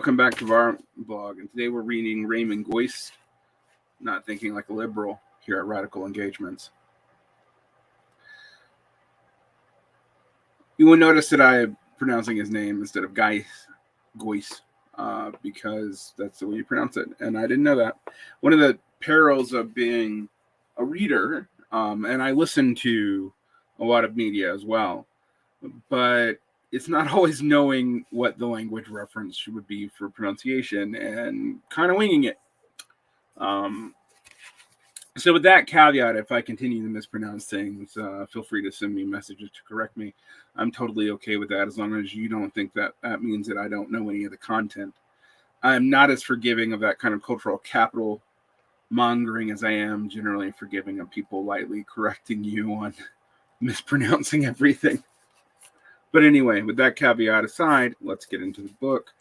welcome back to our blog. And today we're reading Raymond Geuss, Not Thinking Like a Liberal, here at Radical Engagements. You will notice that I am pronouncing his name instead of Geuss, because that's the way you pronounce it, and I didn't know that. One of the perils of being a reader, and I listen to a lot of media as well, but it's not always knowing what the language reference would be for pronunciation and kind of winging it. So with that caveat, if I continue to mispronounce things, feel free to send me messages to correct me. I'm totally okay with that as long as you don't think that that means that I don't know any of the content. I'm not as forgiving of that kind of cultural capital mongering as I am generally forgiving of people lightly correcting you on mispronouncing everything. But anyway, with that caveat aside, let's get into the book.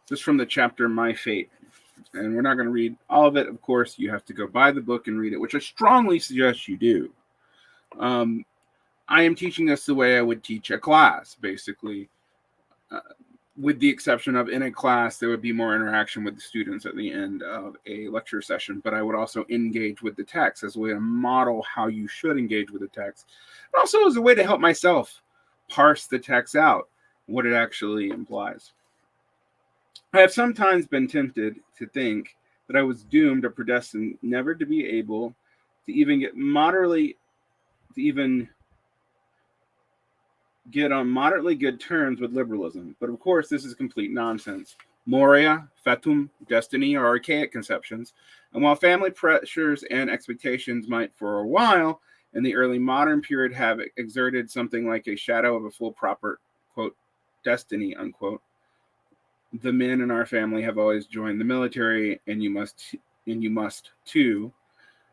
This is from the chapter My Fate. And we're not going to read all of it. Of course, you have to go buy the book and read it, which I strongly suggest you do. I am teaching this the way I would teach a class, basically. With the exception of in a class, there would be more interaction with the students at the end of a lecture session, but I would also engage with the text as a way to model how you should engage with the text. And also as a way to help myself parse the text out, what it actually implies. I have sometimes been tempted to think that I was doomed or predestined never to be able to even get on moderately good terms with liberalism. But of course, this is complete nonsense. Moria, fatum, destiny are archaic conceptions. And while family pressures and expectations might for a while in the early modern period have exerted something like a shadow of a full proper, quote, destiny, unquote, the men in our family have always joined the military, and you must too.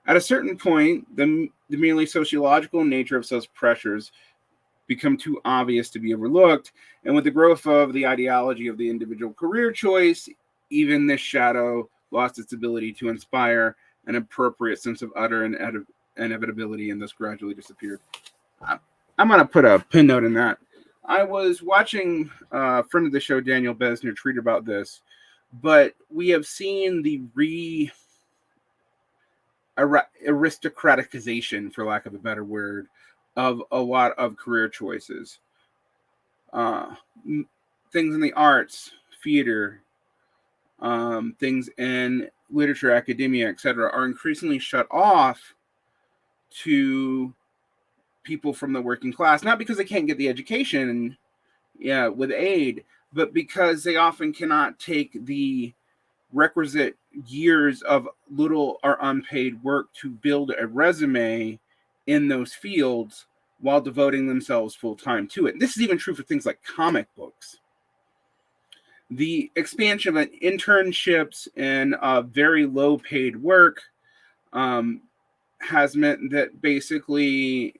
At a certain point, the merely sociological nature of such pressures become too obvious to be overlooked, and with the growth of the ideology of the individual career choice, even this shadow lost its ability to inspire an appropriate sense of utter inevitability and thus gradually disappeared. I'm going to put a pin note in that. I was watching a friend of the show, Daniel Besner, tweet about this, but we have seen the aristocraticization, for lack of a better word, of a lot of career choices. Things in the arts, theater, things in literature, academia, etc., are increasingly shut off to people from the working class, not because they can't get the education with aid, but because they often cannot take the requisite years of little or unpaid work to build a resume in those fields while devoting themselves full time to it. This is even true for things like comic books. The expansion of internships and very low paid work has meant that basically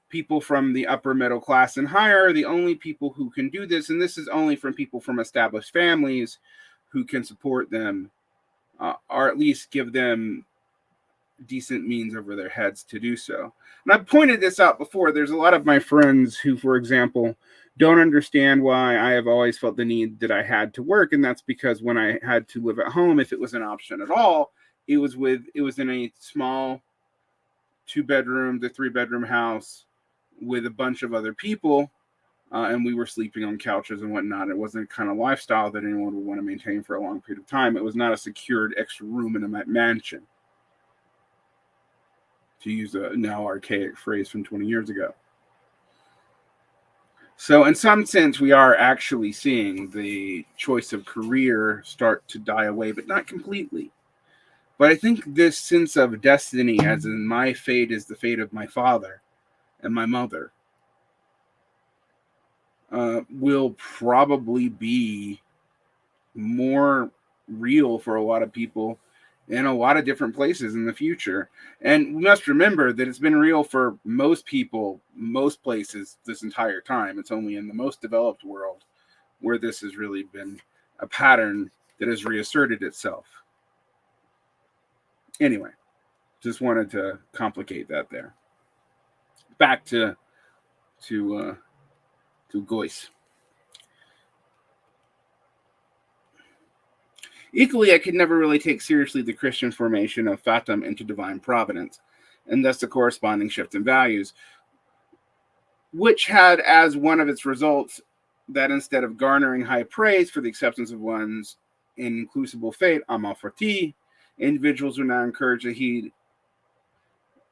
people from the upper middle class and higher are the only people who can do this. And this is only from people from established families who can support them, or at least give them decent means over their heads to do so. And I've pointed this out before. There's a lot of my friends who, for example, don't understand why I have always felt the need that I had to work. And that's because when I had to live at home, if it was an option at all, it was in a small 2-bedroom to 3-bedroom house with a bunch of other people, and we were sleeping on couches and whatnot. It wasn't the kind of lifestyle that anyone would want to maintain for a long period of time. It was not a secured extra room in a mansion, to use a now archaic phrase from 20 years ago. So in some sense, we are actually seeing the choice of career start to die away, but not completely. But I think this sense of destiny, as in my fate is the fate of my father and my mother, will probably be more real for a lot of people in a lot of different places in the future. And we must remember that it's been real for most people, most places this entire time. It's only in the most developed world where this has really been a pattern that has reasserted itself. Anyway, just wanted to complicate that there. Back to Geuss. Equally, I could never really take seriously the Christian formation of Fatima into divine providence, and thus the corresponding shift in values, which had as one of its results that instead of garnering high praise for the acceptance of one's inclusible fate, amal fati, individuals were now encouraged to heed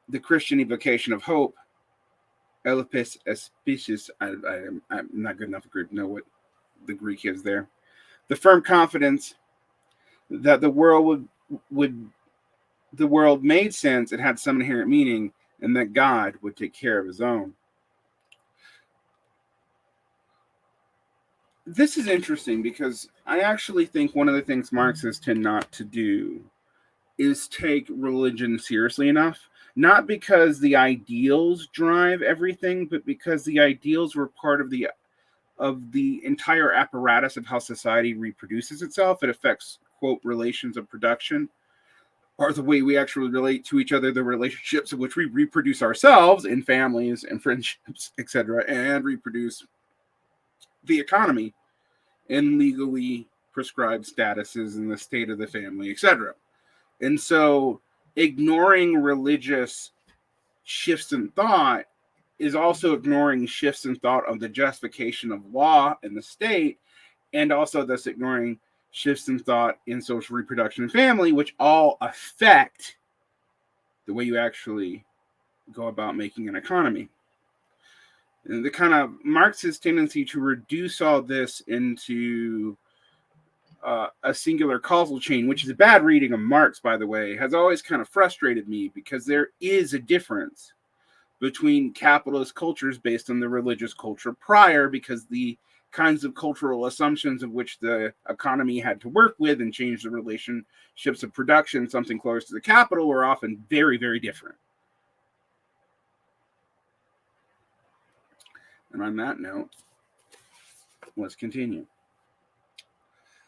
the Christian evocation of hope, elpis especious. I'm not good enough to know what the Greek is there. The firm confidence that the world the world made sense, it had some inherent meaning, and that God would take care of his own. This is interesting because I actually think one of the things Marxists tend not to do is take religion seriously enough. Not because the ideals drive everything, but because the ideals were part of the entire apparatus of how society reproduces itself. It affects, quote, relations of production, or the way we actually relate to each other, the relationships in which we reproduce ourselves in families and friendships, etc., and reproduce the economy in legally prescribed statuses in the state of the family, etc. And so ignoring religious shifts in thought is also ignoring shifts in thought of the justification of law in the state, and also thus ignoring shifts in thought in social reproduction and family, which all affect the way you actually go about making an economy. And the kind of Marxist tendency to reduce all this into a singular causal chain, which is a bad reading of Marx, by the way, has always kind of frustrated me, because there is a difference between capitalist cultures based on the religious culture prior, because the kinds of cultural assumptions of which the economy had to work with and change the relationships of production, something close to the capital, were often very, very different. And on that note, let's continue.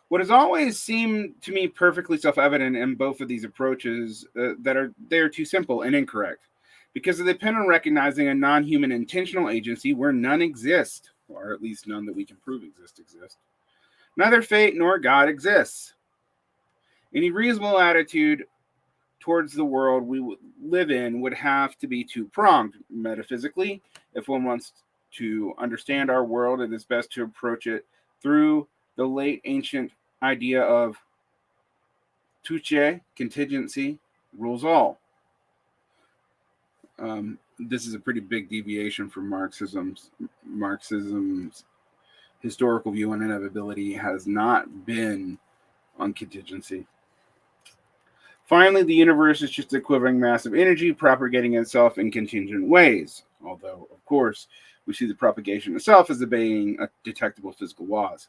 What has always seemed to me perfectly self-evident in both of these approaches that they are too simple and incorrect, because they depend on recognizing a non-human intentional agency where none exist, or at least none that we can prove exist. Neither fate nor God exists. Any reasonable attitude towards the world we live in would have to be two-pronged. Metaphysically, if one wants to understand our world, it is best to approach it through the late ancient idea of touche, contingency, rules all. This is a pretty big deviation from Marxism's historical view on inevitability has not been on contingency. Finally, the universe is just a quivering mass of energy propagating itself in contingent ways, although, of course, we see the propagation itself as obeying a detectable physical laws.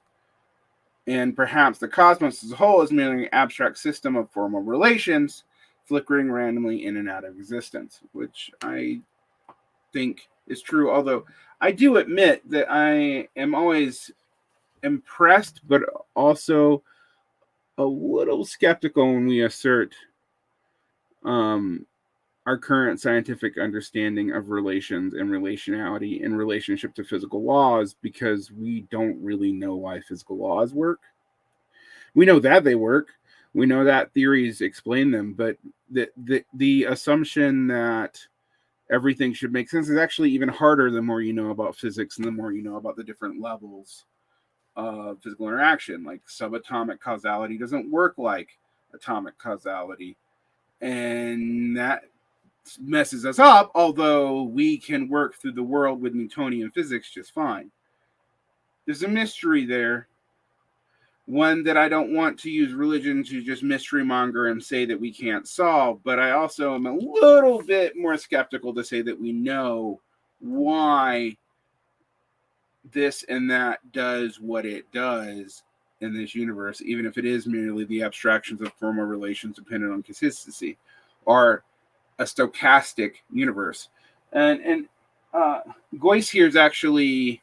And perhaps the cosmos as a whole is merely an abstract system of formal relations, flickering randomly in and out of existence, which I think is true, although I do admit that I am always impressed, but also a little skeptical when we assert our current scientific understanding of relations and relationality in relationship to physical laws, because we don't really know why physical laws work. We know that they work. We know that theories explain them, but the assumption that everything should make sense is actually even harder the more you know about physics and the more you know about the different levels of physical interaction. Like subatomic causality doesn't work like atomic causality, and that messes us up, although we can work through the world with Newtonian physics just fine. There's a mystery there, one that I don't want to use religion to just mystery monger and say that we can't solve, but I also am a little bit more skeptical to say that we know why this and that does what it does in this universe, even if it is merely the abstractions of formal relations dependent on consistency, or a stochastic universe. And Geuss here is actually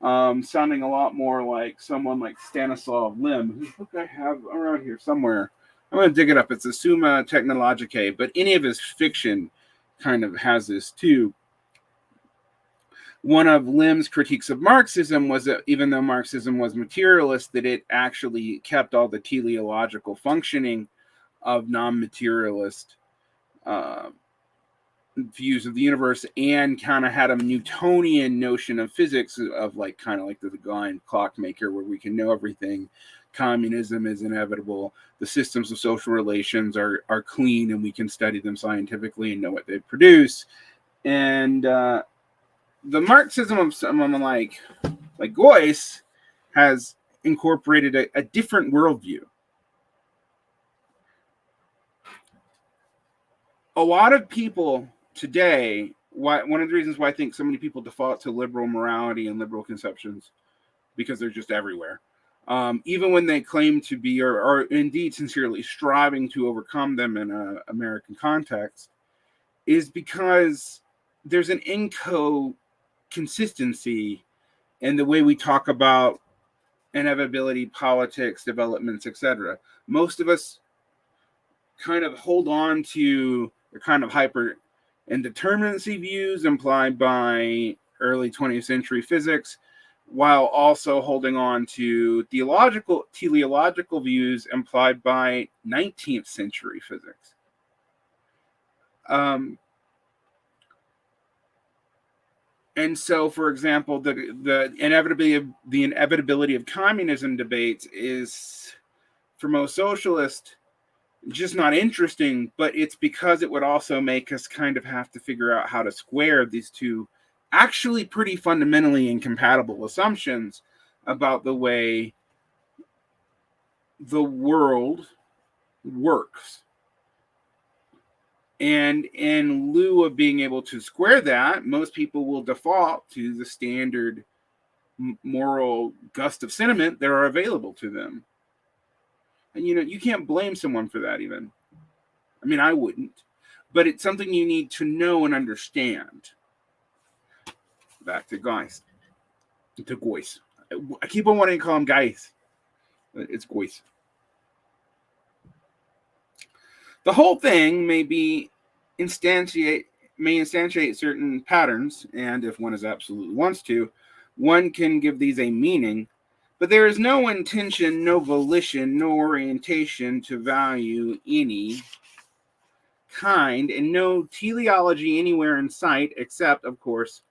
sounding a lot more like someone like Stanislav Lem, whose book I have around here somewhere. I'm going to dig it up. It's the Summa Technologicae, but any of his fiction kind of has this too. one of Lim's critiques of Marxism was that even though Marxism was materialist, that it actually kept all the teleological functioning of non-materialist views of the universe, and kind of had a Newtonian notion of physics of like kind of like the blind clockmaker, where we can know everything. Communism is inevitable. The systems of social relations are clean, and we can study them scientifically and know what they produce. And the Marxism of someone like Geuss has incorporated a different worldview. A lot of people today, one of the reasons why I think so many people default to liberal morality and liberal conceptions, because they're just everywhere, even when they claim to be or indeed sincerely striving to overcome them in an American context, is because there's an inconsistency in the way we talk about inevitability, politics, developments, etc. Most of us kind of hold on to the kind of hyper indeterminacy views implied by early 20th century physics, while also holding on to teleological views implied by 19th century physics. And so, for example, the inevitability of communism debates is, for most socialists, just not interesting, but it's because it would also make us kind of have to figure out how to square these two actually pretty fundamentally incompatible assumptions about the way the world works. And in lieu of being able to square that, most people will default to the standard moral gust of sentiment that are available to them. And you can't blame someone for that even. I mean, I wouldn't. But it's something you need to know and understand. Back to Geuss. To Geuss. I keep on wanting to call him Geuss. But it's Geuss. The whole thing may instantiate certain patterns, and if one absolutely wants to, one can give these a meaning, but there is no intention, no volition, no orientation to value any kind, and no teleology anywhere in sight, except, of course,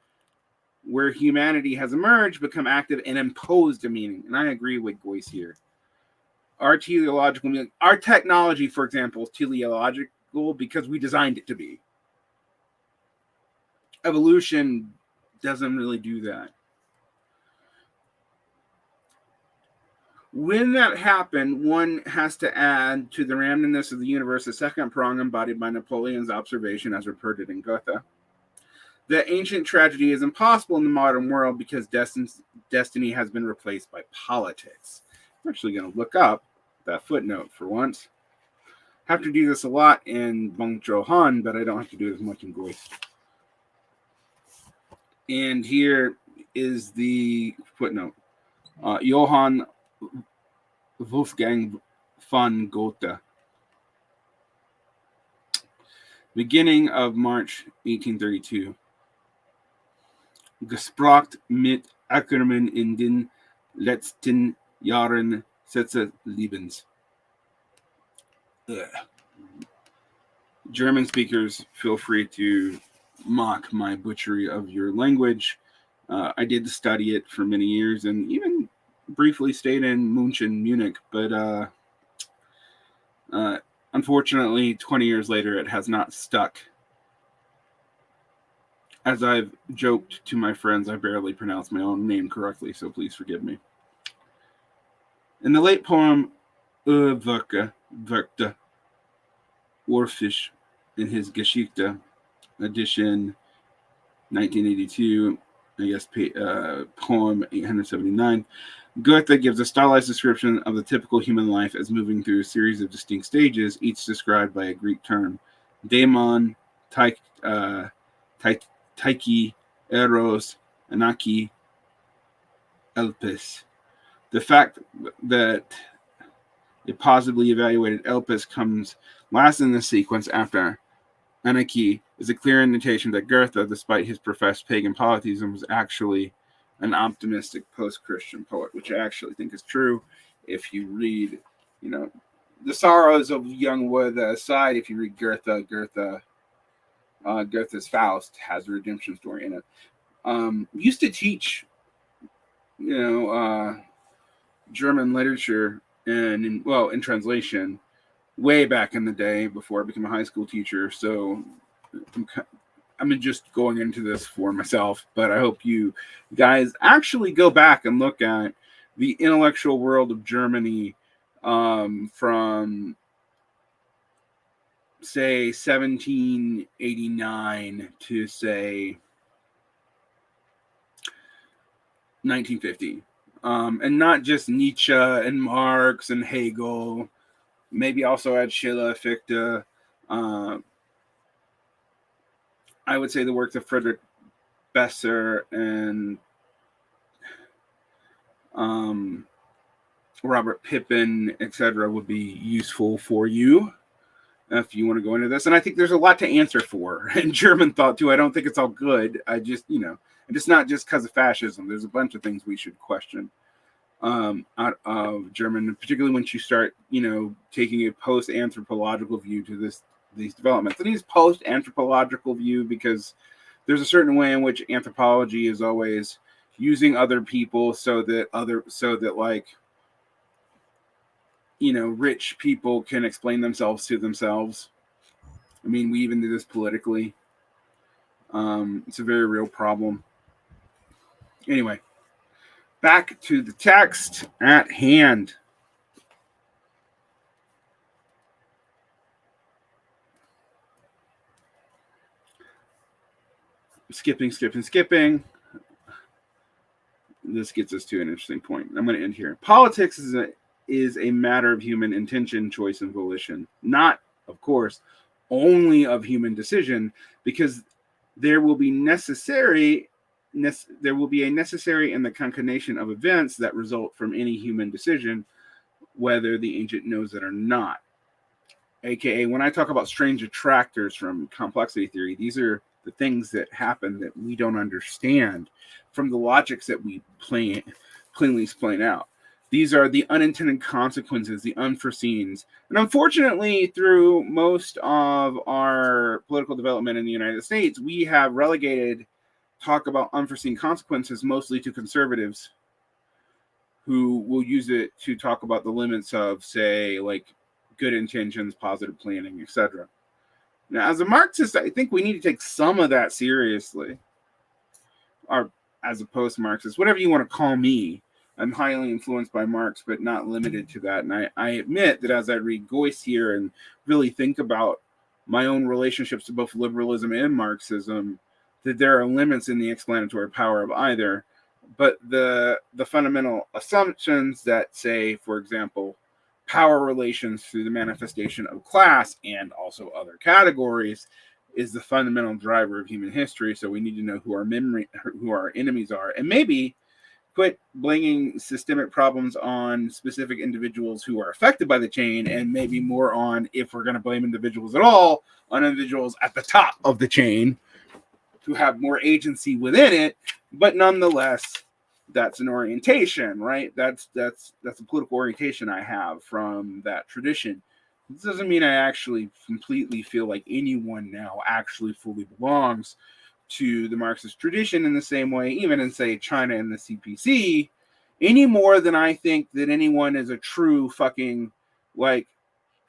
where humanity has emerged, become active, and imposed a meaning. And I agree with Geuss here. Our teleological meaning, our technology, for example, is teleological because we designed it to be. Evolution doesn't really do that. When that happened, one has to add to the randomness of the universe a second prong embodied by Napoleon's observation as reported in Goethe. That ancient tragedy is impossible in the modern world because destiny has been replaced by politics. I'm actually going to look up that footnote for once. I have to do this a lot in Bong Joon, but I don't have to do it as much in Geuss. And here is the footnote. Johann Wolfgang von Goethe. Beginning of March 1832. Gesprochen mit Ackermann in den letzten Jahren seines Lebens. German speakers, feel free to mock my butchery of your language. I did study it for many years and even briefly stayed in Munich, but unfortunately, 20 years later, it has not stuck. As I've joked to my friends, I barely pronounce my own name correctly, so please forgive me. In the late poem Wirkte Orphisch in his Geschichte, edition 1982, I guess poem 879, Goethe gives a stylized description of the typical human life as moving through a series of distinct stages, each described by a Greek term: daemon, Tyche, Eros, Anarchy, Elpis. The fact that a positively evaluated Elpis comes last in the sequence after Anarchy is a clear indication that Goethe, despite his professed pagan polytheism, was actually an optimistic post-Christian poet, which I actually think is true. If you read, The Sorrows of Young Wood aside, if you read Goethe's Faust has a redemption story in it. Used to teach, German literature in translation way back in the day before I became a high school teacher. So I'm just going into this for myself, but I hope you guys actually go back and look at the intellectual world of Germany from, say, 1789 to, say, 1950. And not just Nietzsche and Marx and Hegel, maybe also add Schiller, Fichte. I would say the works of Friedrich Besser and Robert Pippin, etc., would be useful for you if you want to go into this. And I think there's a lot to answer for in German thought too. I don't think it's all good. And it's not just because of fascism. There's a bunch of things we should question out of German, particularly once you start, taking a post-anthropological view to these developments. And these post-anthropological view because there's a certain way in which anthropology is always using other people so that rich people can explain themselves to themselves. I mean, we even do this politically. It's a very real problem. Anyway, back to the text at hand. Skipping. This gets us to an interesting point. I'm going to end here. Politics is a matter of human intention, choice, and volition, not, of course, only of human decision, because there will be a necessary in the concatenation of events that result from any human decision, whether the agent knows it or not. AKA, when I talk about strange attractors from complexity theory, these are the things that happen that we don't understand from the logics that we plainly explain out. These are the unintended consequences, the unforeseens. And unfortunately, through most of our political development in the United States, we have relegated talk about unforeseen consequences mostly to conservatives who will use it to talk about the limits of, say, like good intentions, positive planning, etc. Now, as a Marxist, I think we need to take some of that seriously. Or as a post-Marxist, whatever you want to call me. I'm highly influenced by Marx, but not limited to that. And I admit that as I read Geuss here and really think about my own relationships to both liberalism and Marxism, that there are limits in the explanatory power of either. But the fundamental assumptions that say, for example, power relations through the manifestation of class and also other categories is the fundamental driver of human history. So we need to know who our enemies are, and maybe quit blaming systemic problems on specific individuals who are affected by the chain, and maybe more on, if we're going to blame individuals at all, on individuals at the top of the chain who have more agency within it. But nonetheless, that's an orientation, right? That's a political orientation I have from that tradition. This doesn't mean I actually completely feel like anyone now actually fully belongs to the Marxist tradition in the same way, even in, say, China and the CPC, any more than I think that anyone is a true fucking, like,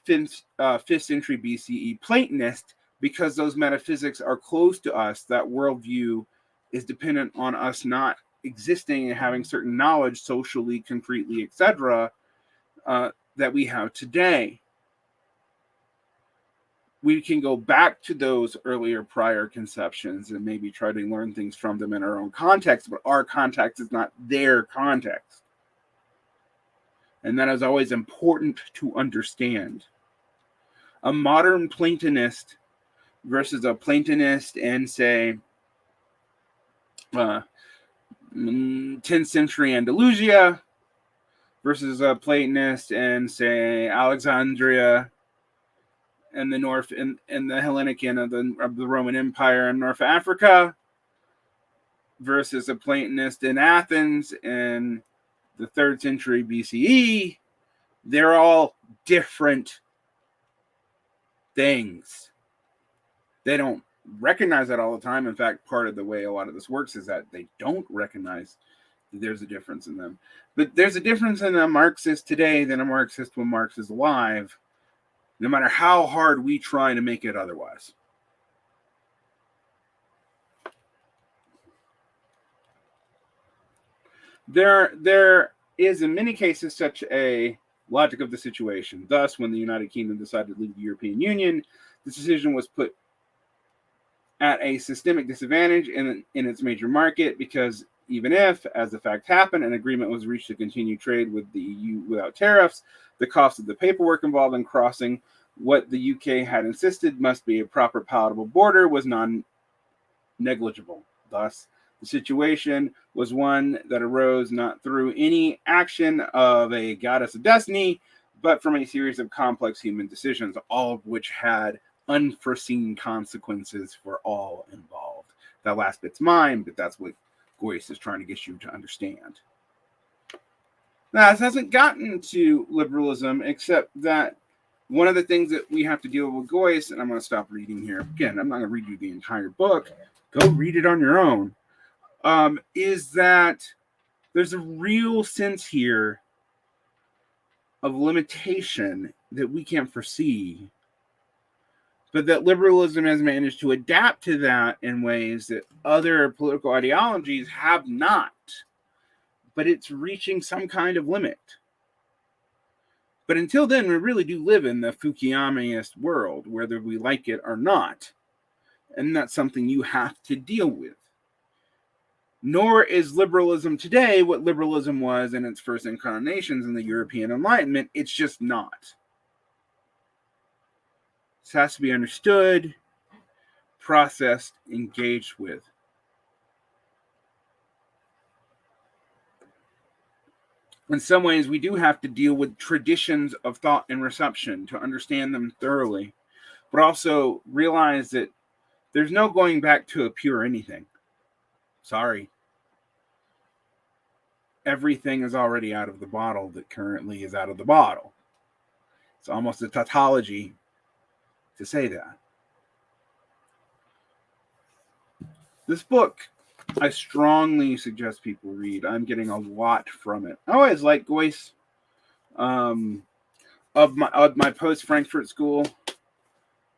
5th century BCE Platonist, because those metaphysics are close to us. That worldview is dependent on us not existing and having certain knowledge socially, concretely, etc., that we have today. We can go back to those earlier prior conceptions and maybe try to learn things from them in our own context, but our context is not their context. And that is always important to understand. A modern Platonist versus a Platonist in, say, 10th century Andalusia versus a Platonist in, say, Alexandria and the North and the Hellenic end of the Roman Empire in North Africa versus a Platonist in Athens in the 3rd century BCE, they're all different things. They don't recognize that all the time. In fact, part of the way a lot of this works is that they don't recognize that there's a difference in them. But there's a difference in a Marxist today than a Marxist when Marx is alive, no matter how hard we try to make it otherwise. There is in many cases such a logic of the situation. Thus, when the United Kingdom decided to leave the European Union, this decision was put at a systemic disadvantage in its major market, because even if, as the fact happened, an agreement was reached to continue trade with the EU without tariffs, the cost of the paperwork involved in crossing what the UK had insisted must be a proper palatable border was non-negligible. Thus, the situation was one that arose not through any action of a goddess of destiny, but from a series of complex human decisions, all of which had unforeseen consequences for all involved. That last bit's mine, but that's what Geuss is trying to get you to understand. Now, this hasn't gotten to liberalism, except that one of the things that we have to deal with Geuss, and I'm going to stop reading here. Again, I'm not going to read you the entire book. Go read it on your own. Is that there's a real sense here of limitation that we can't foresee, but that liberalism has managed to adapt to that in ways that other political ideologies have not. But it's reaching some kind of limit. But until then, we really do live in the Fukuyama-ist world, whether we like it or not. And that's something you have to deal with. Nor is liberalism today what liberalism was in its first incarnations in the European Enlightenment. It's just not. This has to be understood, processed, engaged with. In some ways, we do have to deal with traditions of thought and reception to understand them thoroughly, but also realize that there's no going back to a pure anything. Sorry. Everything is already out of the bottle that currently is out of the bottle. It's almost a tautology to say that. This book, I strongly suggest people read. I'm getting a lot from it. I always like Geuss. Of my post-Frankfurt School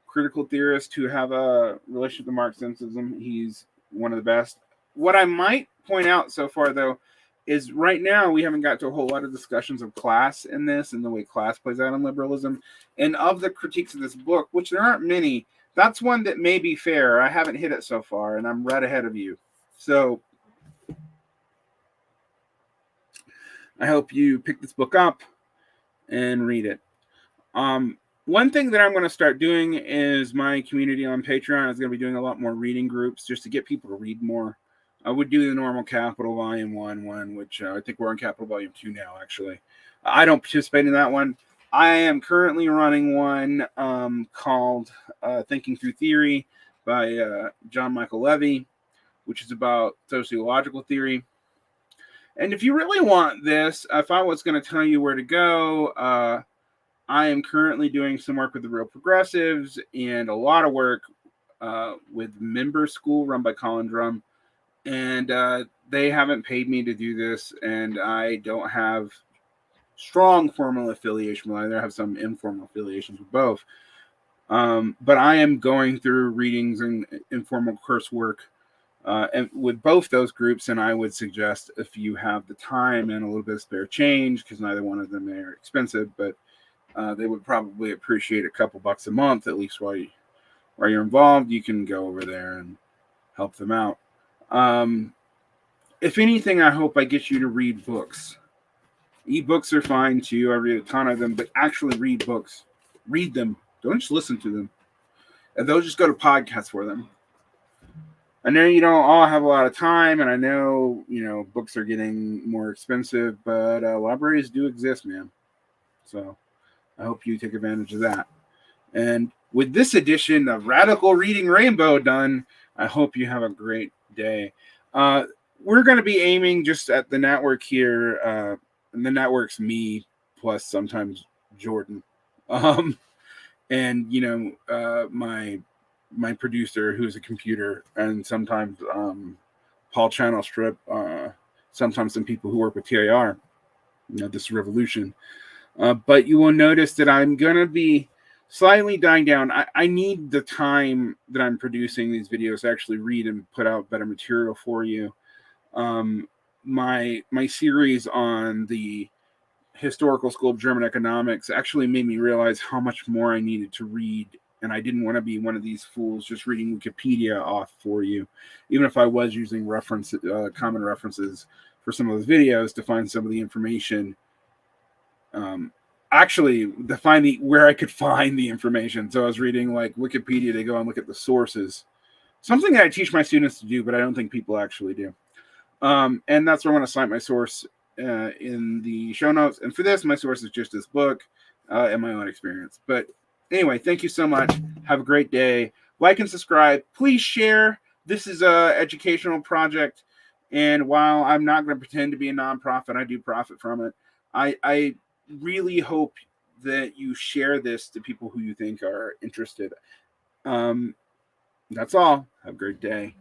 critical theorists who have a relationship to Marxism, he's one of the best. What I might point out so far, though, is right now we haven't got to a whole lot of discussions of class in this and the way class plays out in liberalism. And of the critiques of this book, which there aren't many, that's one that may be fair. I haven't hit it so far, and I'm right ahead of you. So I hope you pick this book up and read it. One thing that I'm going to start doing is my community on Patreon is going to be doing a lot more reading groups just to get people to read more. I would do the normal Capital Volume 1 one, which I think we're on Capital Volume 2 now, actually. I don't participate in that one. I am currently running one called Thinking Through Theory by John Michael Levy, which is about sociological theory. And if you really want this, if I was going to tell you where to go, I am currently doing some work with the Real Progressives and a lot of work with Member School run by Colin Drum. And they haven't paid me to do this, and I don't have strong formal affiliation with either. I have some informal affiliations with both. But I am going through readings and informal coursework and with both those groups, and I would suggest if you have the time and a little bit of spare change, because neither one of them are expensive, but they would probably appreciate a couple bucks a month, at least while you're involved, you can go over there and help them out. If anything, I hope I get you to read books. E-books are fine too. I read a ton of them, but actually read books. Read them. Don't just listen to them. And they'll just go to podcasts for them. I know you don't all have a lot of time, and I know, books are getting more expensive, but libraries do exist, man. So I hope you take advantage of that. And with this edition of Radical Reading Rainbow done, I hope you have a great day. We're going to be aiming just at the network here. And the network's me plus sometimes Jordan. And, my producer, who's a computer, and sometimes Paul Channel Strip, sometimes some people who work with TIR, this revolution. But you will notice that I'm going to be slightly dying down. I need the time that I'm producing these videos to actually read and put out better material for you. My series on the historical school of German economics actually made me realize how much more I needed to read, and I didn't want to be one of these fools just reading Wikipedia off for you, even if I was using common references for some of those videos to find some of the information. Actually, to find where I could find the information. So I was reading like Wikipedia to go and look at the sources. Something that I teach my students to do, but I don't think people actually do. And that's where I'm going to cite my source in the show notes. And for this, my source is just this book and my own experience. But anyway, thank you so much. Have a great day. Like and subscribe. Please share. This is an educational project. And while I'm not going to pretend to be a nonprofit, I do profit from it. I really hope that you share this to people who you think are interested. That's all. Have a great day.